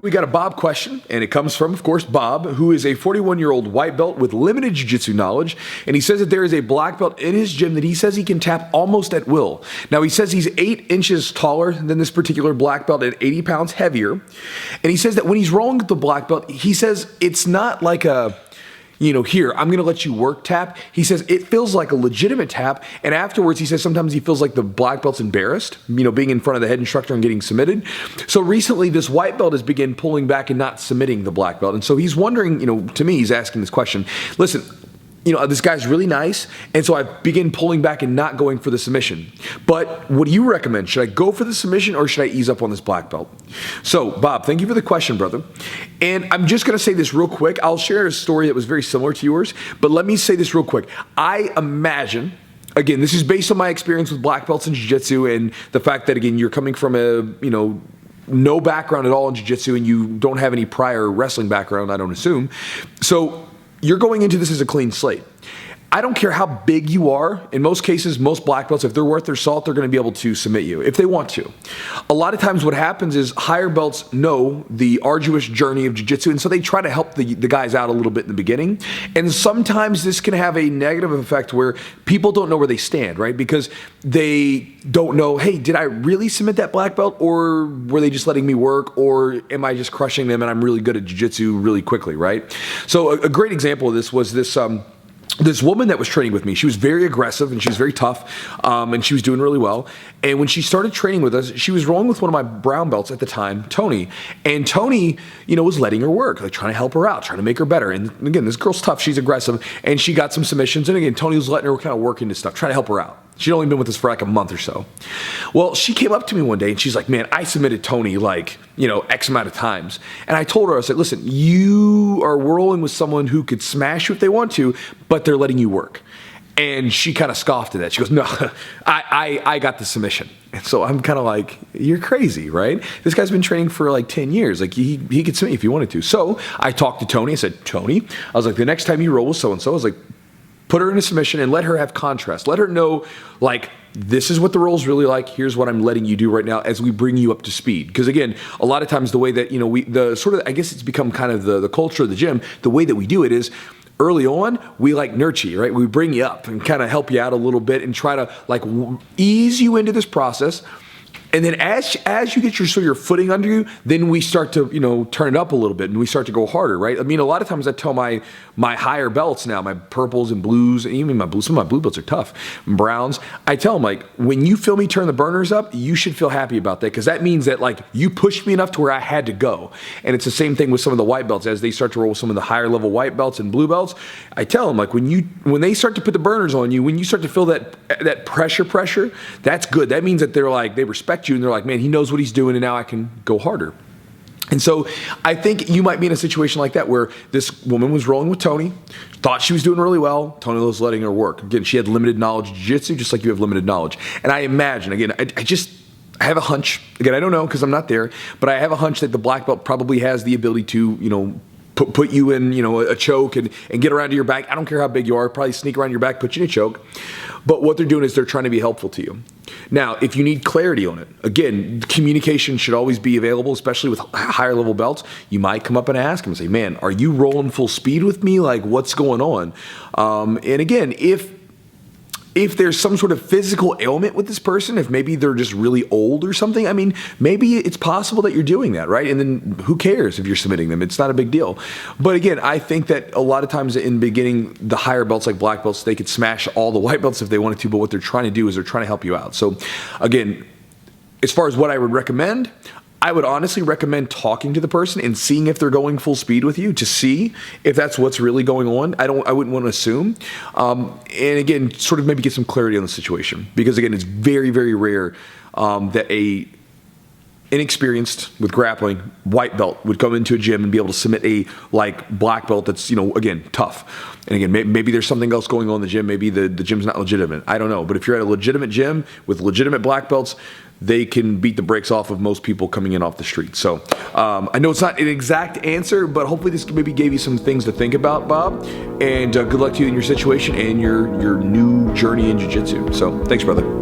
We got a Bob question, and it comes from, of course, Bob, who is a 41-year-old white belt with limited jiu-jitsu knowledge, and he says that there is a black belt in his gym that he says he can tap almost at will. Now, he says he's 8 inches taller than this particular black belt and 80 pounds heavier, and he says that when he's rolling with the black belt, he says it's not like a, here, I'm going to let you work tap. He says it feels like a legitimate tap. And afterwards, he says sometimes he feels like the black belt's embarrassed, being in front of the head instructor and getting submitted. So recently, this white belt has begun pulling back and not submitting the black belt. And so he's wondering, to me, he's asking this question. Listen, this guy's really nice, and so I begin pulling back and not going for the submission. But what do you recommend? Should I go for the submission or should I ease up on this black belt? So, Bob, thank you for the question, brother. And I'm just going to say this real quick. I'll share a story that was very similar to yours, but let me say this real quick. I imagine, again, this is based on my experience with black belts in jiu-jitsu and the fact that, again, you're coming from a, no background at all in jiu-jitsu and you don't have any prior wrestling background, I don't assume. So you're going into this as a clean slate. I don't care how big you are. In most cases, most black belts, if they're worth their salt, they're going to be able to submit you if they want to. A lot of times what happens is higher belts know the arduous journey of jiu-jitsu, and so they try to help the guys out a little bit in the beginning. And sometimes this can have a negative effect where people don't know where they stand, right? Because they don't know, hey, did I really submit that black belt, or were they just letting me work, or am I just crushing them and I'm really good at jiu-jitsu really quickly, right? So a great example of this was this woman that was training with me. She was very aggressive and she was very tough, and she was doing really well. And when she started training with us, she was rolling with one of my brown belts at the time, Tony. And Tony, was letting her work, like trying to help her out, trying to make her better. And again, this girl's tough, she's aggressive, and she got some submissions. And again, Tony was letting her kind of work into stuff, trying to help her out. She'd only been with us for like a month or so. Well, she came up to me one day and she's like, man, I submitted Tony X amount of times. And I told her, I said, listen, you are rolling with someone who could smash you if they want to, but they're letting you work. And she kind of scoffed at that. She goes, no, I got the submission. And so I'm kind of like, you're crazy, right? This guy's been training for like 10 years. Like he could submit if he wanted to. So I talked to Tony. I said, Tony, I was like, the next time you roll with so-and-so, I was like, put her in a submission and let her have contrast. Let her know, like, this is what the role's really like. Here's what I'm letting you do right now as we bring you up to speed. Because again, a lot of times the way that, I guess it's become kind of the culture of the gym, the way that we do it is early on, we nurture you, right? We bring you up and kind of help you out a little bit and try to ease you into this process. And then as you get your footing under you, then we start to, turn it up a little bit and we start to go harder, right? I mean, a lot of times I tell my higher belts now, my purples and blues, and even some of my blue belts are tough, browns. I tell them, when you feel me turn the burners up, you should feel happy about that, because that means that, you pushed me enough to where I had to go. And it's the same thing with some of the white belts. As they start to roll with some of the higher level white belts and blue belts, I tell them, when they start to put the burners on you, when you start to feel that pressure, that's good. That means that they respect you and they're like, man, he knows what he's doing and now I can go harder. And so I think you might be in a situation like that where this woman was rolling with Tony, thought she was doing really well. Tony was letting her work. Again, she had limited knowledge of jiu-jitsu, just like you have limited knowledge. And I imagine, again, I have a hunch. Again, I don't know because I'm not there, but I have a hunch that the black belt probably has the ability to, put you in, a choke and get around to your back. I don't care how big you are, probably sneak around your back, put you in a choke. But what they're doing is they're trying to be helpful to you. Now, if you need clarity on it, again, communication should always be available, especially with higher level belts. You might come up and ask them and say, man, are you rolling full speed with me? What's going on? And again, if there's some sort of physical ailment with this person, if maybe they're just really old or something, I mean, maybe it's possible that you're doing that, right? And then who cares if you're submitting them? It's not a big deal. But again, I think that a lot of times in the beginning, the higher belts like black belts, they could smash all the white belts if they wanted to, but what they're trying to do is they're trying to help you out. So again, as far as what I would recommend, I would honestly recommend talking to the person and seeing if they're going full speed with you to see if that's what's really going on. I wouldn't want to assume. And again, sort of maybe get some clarity on the situation, because again, it's very, very rare that a inexperienced with grappling white belt would come into a gym and be able to submit a black belt that's, again, tough. And again, maybe there's something else going on in the gym. Maybe the gym's not legitimate. I don't know. But if you're at a legitimate gym with legitimate black belts, they can beat the brakes off of most people coming in off the street. So I know it's not an exact answer, but hopefully this maybe gave you some things to think about, Bob. And good luck to you in your situation and your new journey in jiu-jitsu. So thanks, brother.